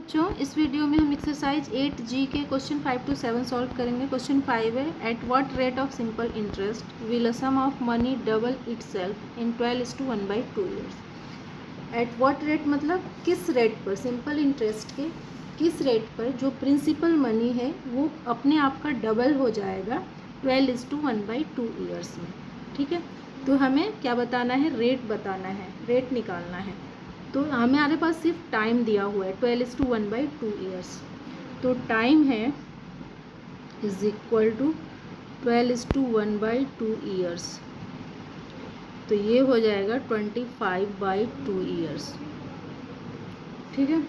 बच्चों, इस वीडियो में हम एक्सरसाइज 8G के क्वेश्चन 5 to 7 सॉल्व करेंगे। क्वेश्चन 5 है, at what rate of simple interest will a sum of money double itself in 12:1/2 years. At what rate मतलब किस रेट पर, सिंपल इंटरेस्ट के किस रेट पर जो प्रिंसिपल मनी है वो अपने आप का डबल हो जाएगा 12:1/2 ईयर्स में। ठीक है, तो हमें क्या बताना है, रेट बताना है, रेट निकालना है। तो हमारे पास सिर्फ टाइम दिया हुआ है 12:1/2 ईयर्स। तो टाइम है इज इक्वल टू 12:1/2 ईयर्स, तो ये हो जाएगा 25/2 ईयर्स। ठीक है,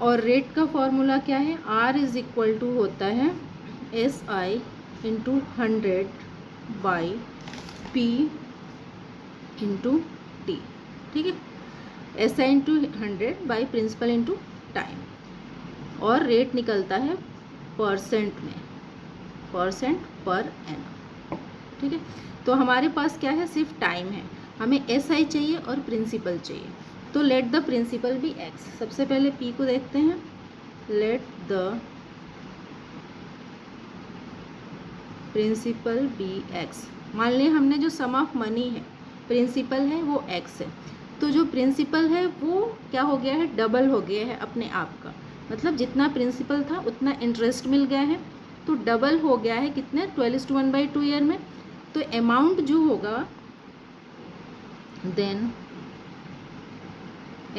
और रेट का फॉर्मूला क्या है, R इज इक्वल टू होता है SI into 100 by P into T। ठीक है, SI into 100 by principal into time, और रेट निकलता है परसेंट में, परसेंट पर एनम। ठीक है, तो हमारे पास क्या है, सिर्फ टाइम है, हमें SI चाहिए और प्रिंसिपल चाहिए। तो let the principal be X। सबसे पहले P को देखते हैं, let the principal be X। मान लिया हमने जो सम ऑफ मनी है, प्रिंसिपल है वो X है, तो जो प्रिंसिपल है वो क्या हो गया है, डबल हो गया है अपने आप का। मतलब जितना प्रिंसिपल था उतना इंटरेस्ट मिल गया है, तो डबल हो गया है कितने, 12:1/2 ईयर में। तो अमाउंट जो होगा, then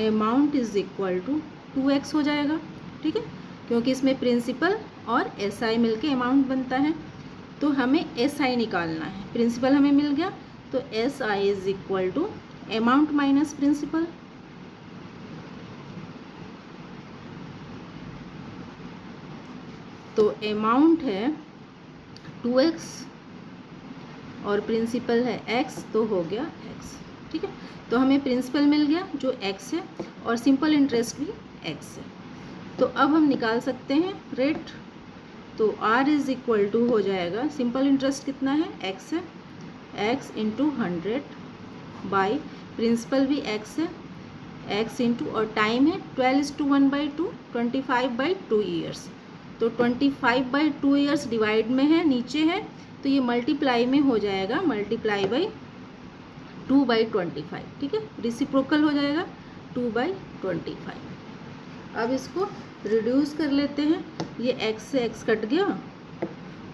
amount is equal to 2x हो जाएगा। ठीक है, क्योंकि इसमें प्रिंसिपल और SI मिलके अमाउंट बनता है। तो हमें SI निकालना है, प्रिंसिपल हमें मिल गया, तो SI is equal to amount minus principal. तो अमाउंट है 2x और प्रिंसिपल है x, तो हो गया x। ठीक है, तो हमें प्रिंसिपल मिल गया जो x है और सिंपल इंटरेस्ट भी x है। तो अब हम निकाल सकते हैं रेट। तो R इज इक्वल टू हो जाएगा, सिंपल इंटरेस्ट कितना है, x है, x इंटू 100 बाई प्रिंसिपल भी x है, x इंटू, और टाइम है 12:1/2, 25/2 ईयर्स। तो 25/2 ईयर्स डिवाइड में है, नीचे है, तो ये मल्टीप्लाई में हो जाएगा, मल्टीप्लाई बाई 2/25। ठीक है, रिसिप्रोकल हो जाएगा 2/25। अब इसको रिड्यूस कर लेते हैं, ये x से x कट गया,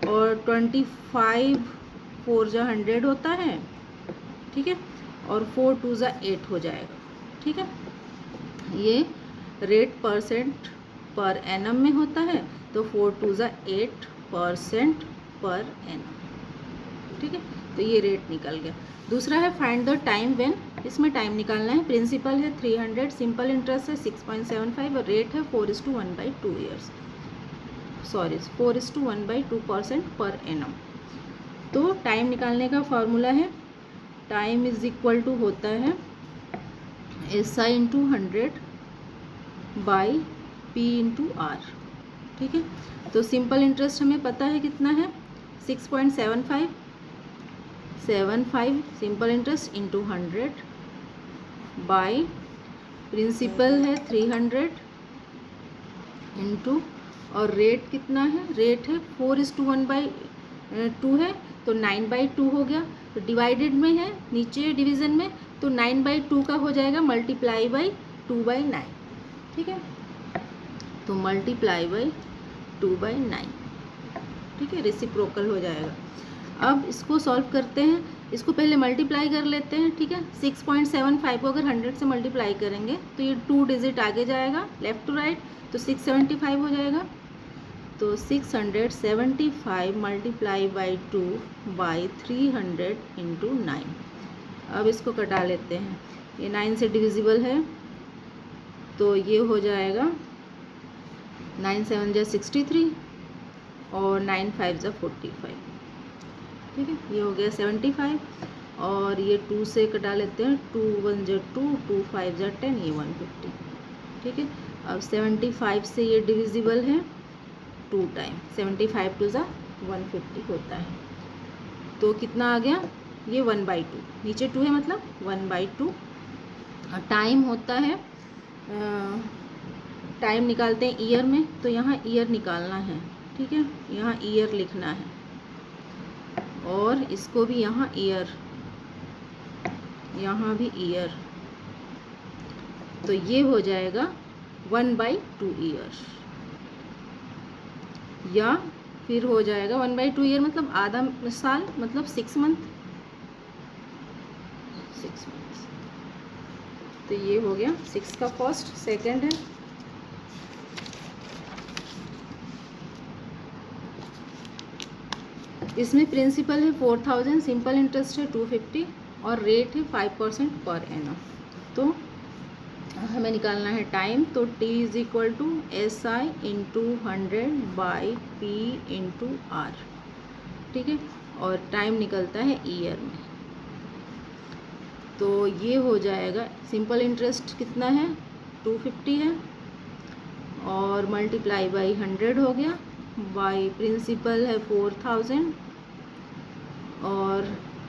और 25 4 जा 100 होता है। ठीक है, और 4 2 जा 8 हो जाएगा। ठीक है, ये रेट परसेंट पर एनम में होता है, तो 4 2 जा 8 परसेंट पर एनम। ठीक है, तो ये रेट निकल गया। दूसरा है फाइंड द टाइम व्हेन, इसमें टाइम निकालना है। प्रिंसिपल है 300, सिंपल इंटरेस्ट है 6.75 और रेट है 4:1/2 ईयर्स, सॉरी 4:1/2% पर एनम। तो टाइम निकालने का फॉर्मूला है, टाइम इज इक्वल टू होता है SI into 100 by P into R। ठीक है, तो सिंपल इंटरेस्ट हमें पता है कितना है, 6.75 simple interest into 100 by principal है 300 इंटू, और रेट कितना है, रेट है 4:1/2 है, तो 9/2 हो गया। तो डिवाइडेड में है, नीचे डिवीज़न में, तो 9/2 का हो जाएगा मल्टीप्लाई बाई 2/9। ठीक है, तो मल्टीप्लाई बाई 2/9। ठीक है, रेसिप्रोकल हो जाएगा। अब इसको सॉल्व करते हैं, इसको पहले मल्टीप्लाई कर लेते हैं। ठीक है, 6.75 को अगर 100 से मल्टीप्लाई करेंगे तो ये 2 डिजिट आगे जाएगा लेफ्ट टू राइट, तो 675 हो जाएगा। तो 675 मल्टीप्लाई बाई 2 बाई 300 इंटू 9। अब इसको कटा लेते हैं, ये 9 से डिविजिबल है, तो ये हो जाएगा 9 7 जा 63 और 9 5 जा 45। ठीक है, ये हो गया 75, और ये 2 से कटा लेते हैं, 2 1 जा 2, 2 5 जा 10, ये 150। ठीक है, अब 75 से ये डिविजिबल है 2 टाइम, 75 2 जा 150 होता है। तो कितना आ गया, ये 1/2, नीचे 2 है मतलब 1/2। टाइम होता है टाइम निकालते हैं ईयर में, तो यहाँ ईयर निकालना है, ठीक है, यहाँ ईयर लिखना है और इसको भी यहाँ ईयर, यहाँ भी ईयर, तो ये हो जाएगा 1/2 ईयर, या फिर हो जाएगा 1/2 ईयर मतलब आधा साल, मतलब 6 मंथ, 6 मंथ। तो ये हो गया 6 का फर्स्ट। सेकंड है इसमें प्रिंसिपल है 4000, सिंपल इंटरेस्ट है 250 और रेट है 5% पर एनम। तो हमें निकालना है टाइम, तो T is equal to SI into 100/P/R, ठीक है, और टाइम निकलता है ईयर में। तो ये हो जाएगा, सिंपल इंटरेस्ट कितना है 250 है और मल्टीप्लाई बाई 100 हो गया, बाई प्रिंसिपल है 4000 और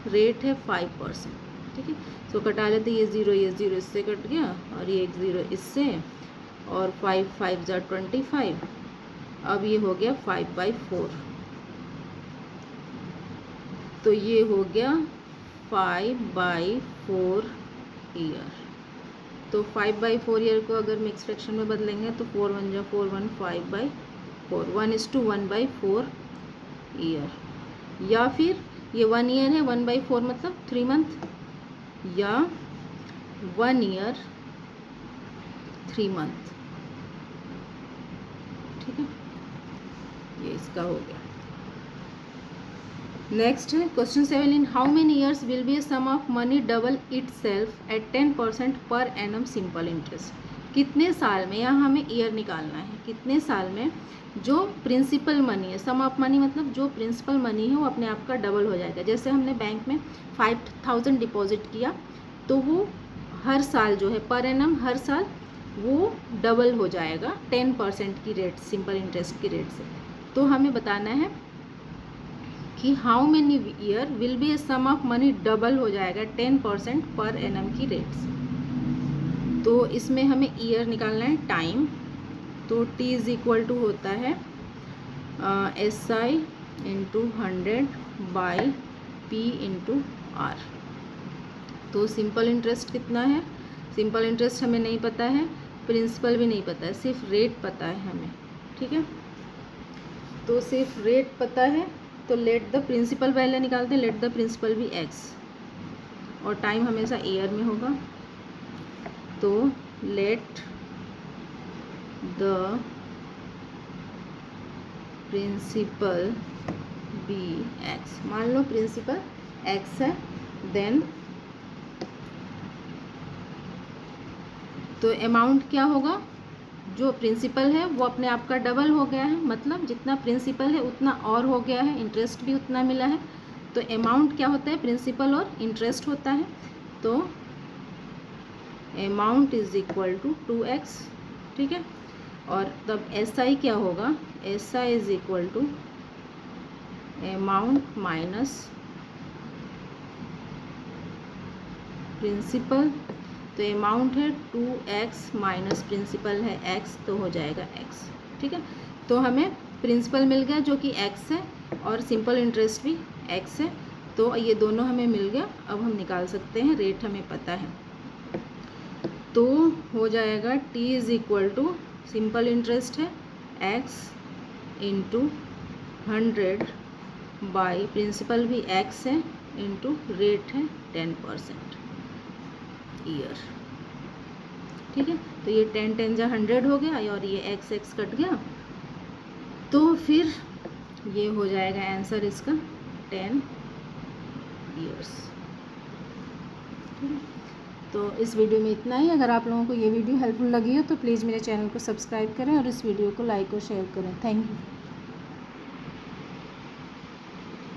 रेट है 5%, ठीक है। तो कटा लेते, ये ज़ीरो इससे कट गया और ये 1 0 इससे, और 5 5 = 25। अब ये हो गया 5/4, तो ये हो गया 5/4 ईयर। तो 5/4 ईयर को अगर मिक्स फ्रैक्शन में बदलेंगे तो 4 1 = 4 1 5/4 1:1/4 ईयर, या फिर ये 1 ईयर है 1/4 मतलब 3 मंथ, या 1 ईयर 3 मंथ, ठीक है, ये इसका हो गया। नेक्स्ट है question 7, in how many years will be a sum of money double itself at 10% per annum simple interest. कितने साल में, यहाँ हमें ईयर निकालना है, कितने साल में जो प्रिंसिपल मनी है, सम ऑफ मनी मतलब जो प्रिंसिपल मनी है वो अपने आप का डबल हो जाएगा। जैसे हमने बैंक में 5000 डिपॉजिट किया तो वो हर साल जो है पर एनम हर साल वो डबल हो जाएगा 10% की रेट, सिंपल इंटरेस्ट की रेट से। तो हमें बताना है कि how many year will be a sum of money double हो जाएगा 10% पर एनम की रेट से। तो इसमें हमें ईयर निकालना है टाइम, तो T इज इक्वल टू होता है SI इंटू 100/P/R। तो सिंपल इंटरेस्ट कितना है, सिंपल इंटरेस्ट हमें नहीं पता है, प्रिंसिपल भी नहीं पता है, सिर्फ रेट पता है हमें, ठीक है। तो सिर्फ रेट पता है, तो लेट द प्रिंसिपल पहले निकालते हैं, लेट द प्रिंसिपल भी x, और टाइम हमेशा ईयर में होगा। तो let the principal be x, मान लो प्रिंसिपल x है, देन तो अमाउंट क्या होगा, जो प्रिंसिपल है वो अपने आप का डबल हो गया है, मतलब जितना प्रिंसिपल है उतना और हो गया है, इंटरेस्ट भी उतना मिला है। तो अमाउंट क्या होता है, प्रिंसिपल और इंटरेस्ट होता है। तो amount is equal to 2x, ठीक है। और तब SI क्या होगा, SI is equal to amount minus principal. तो अमाउंट है 2x माइनस प्रिंसिपल है x, तो हो जाएगा x, ठीक है। तो हमें प्रिंसिपल मिल गया जो कि x है और सिंपल इंटरेस्ट भी x है, तो ये दोनों हमें मिल गया। अब हम निकाल सकते हैं, रेट हमें पता है, तो हो जाएगा T is equal to simple interest है x इंटू 100 बाई प्रिंसिपल भी x है इंटू रेट है 10% ईयर, ठीक है। तो ये 10 10 = 100 हो गया और ये x कट गया, तो फिर ये हो जाएगा आंसर इसका 10 ईयर्स, ठीक है। तो इस वीडियो में इतना ही। अगर आप लोगों को ये वीडियो हेल्पफुल लगी हो तो प्लीज़ मेरे चैनल को सब्सक्राइब करें और इस वीडियो को लाइक और शेयर करें। Thank you.